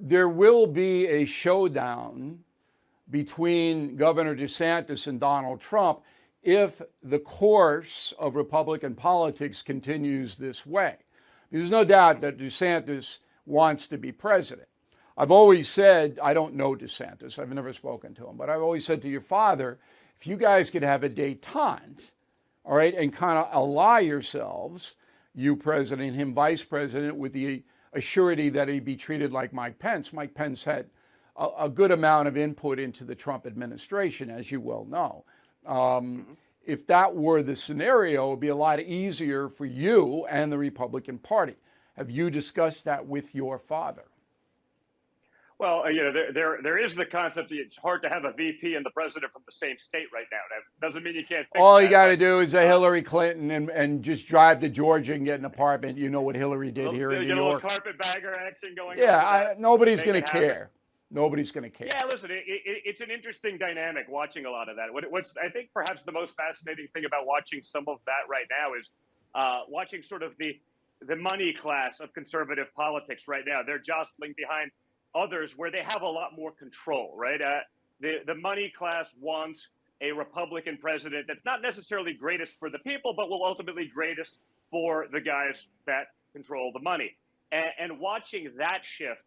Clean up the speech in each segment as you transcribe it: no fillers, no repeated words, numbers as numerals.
there will be a showdown between Governor DeSantis and Donald Trump if the course of Republican politics continues this way. There's no doubt that DeSantis wants to be president. I've always said, I don't know DeSantis, I've never spoken to him, but I've always said to your father, if you guys could have a détente, all right, and kind of ally yourselves, you president, him vice president, with the assurity that he'd be treated like Mike Pence. Mike Pence had a good amount of input into the Trump administration, as you well know. If that were the scenario, it would be a lot easier for you and the Republican Party. Have you discussed that with your father? Well, there is the concept that it's hard to have a VP and the president from the same state right now. That doesn't mean you can't fix All you that, got to do is a Hillary Clinton and just drive to Georgia and get an apartment. You know what Hillary did here in New York. A little carpetbagger action going on. Yeah, nobody's going to care. Nobody's going to care. Yeah, listen, it's an interesting dynamic watching a lot of that. What's I think perhaps the most fascinating thing about watching some of that right now is watching sort of the money class of conservative politics right now. They're jostling behind others where they have a lot more control, right? The money class wants a Republican president that's not necessarily greatest for the people, but will ultimately greatest for the guys that control the money. And watching that shift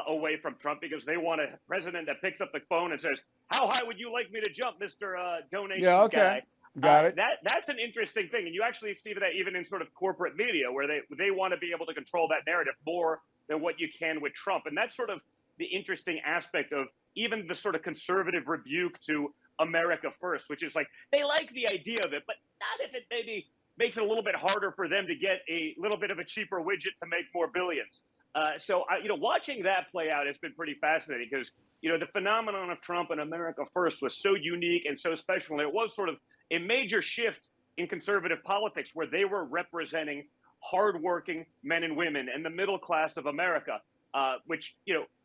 away from Trump, because they want a president that picks up the phone and says, "How high would you like me to jump, Mr. Donation guy?" Got it. That's an interesting thing, and you actually see that even in sort of corporate media, where they want to be able to control that narrative more than what you can with Trump, and that's sort of the interesting aspect of even the sort of conservative rebuke to America First, which is like they like the idea of it, but not if it maybe makes it a little bit harder for them to get a little bit of a cheaper widget to make more billions. So watching that play out has been pretty fascinating because, the phenomenon of Trump and America First was so unique and so special. And it was sort of a major shift in conservative politics where they were representing hardworking men and women and the middle class of America, which,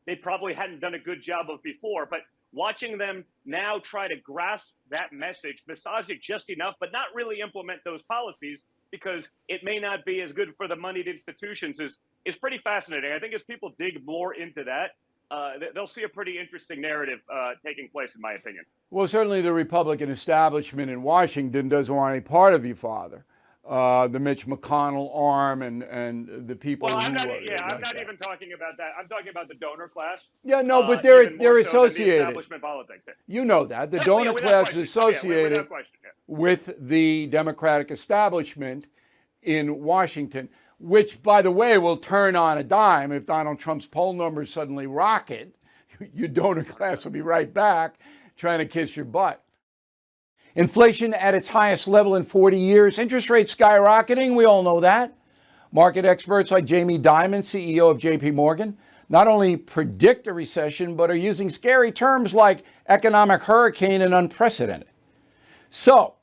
they probably hadn't done a good job of before. But watching them now try to grasp that message, massage it just enough, but not really implement those policies because it may not be as good for the moneyed institutions is pretty fascinating. I think as people dig more into that, they'll see a pretty interesting narrative taking place, in my opinion. Well, certainly the Republican establishment in Washington doesn't want any part of your father. The Mitch McConnell arm and the people well, who I'm not that. even talking about that. I'm talking about the donor class. Yeah, no, but they're associated. The establishment politics. You know that. The donor class is associated with the Democratic establishment in Washington, which, by the way, will turn on a dime if Donald Trump's poll numbers suddenly rocket. Your donor class will be right back trying to kiss your butt. Inflation at its highest level in 40 years. Interest rates skyrocketing. We all know that. Market experts like Jamie Dimon, CEO of JP Morgan, not only predict a recession, but are using scary terms like economic hurricane and unprecedented. So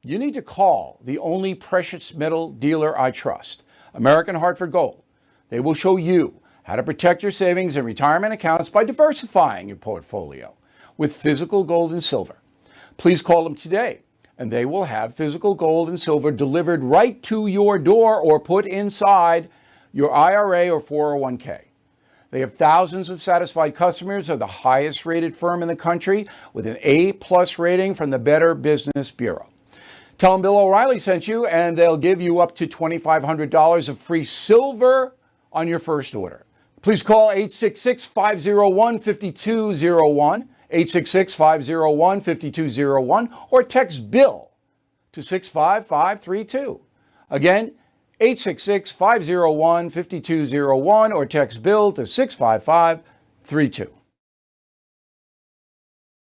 you need to call the only precious metal dealer I trust, American Hartford Gold. They will show you how to protect your savings and retirement accounts by diversifying your portfolio with physical gold and silver. Please call them today, and they will have physical gold and silver delivered right to your door or put inside your IRA or 401k. They have thousands of satisfied customers, are the highest rated firm in the country with an A+ rating from the Better Business Bureau. Tell them Bill O'Reilly sent you, and they'll give you up to $2,500 of free silver on your first order. Please call 866-501-5201. 866-501-5201 or text BILL to 65532. Again, 866-501-5201 or text BILL to 65532.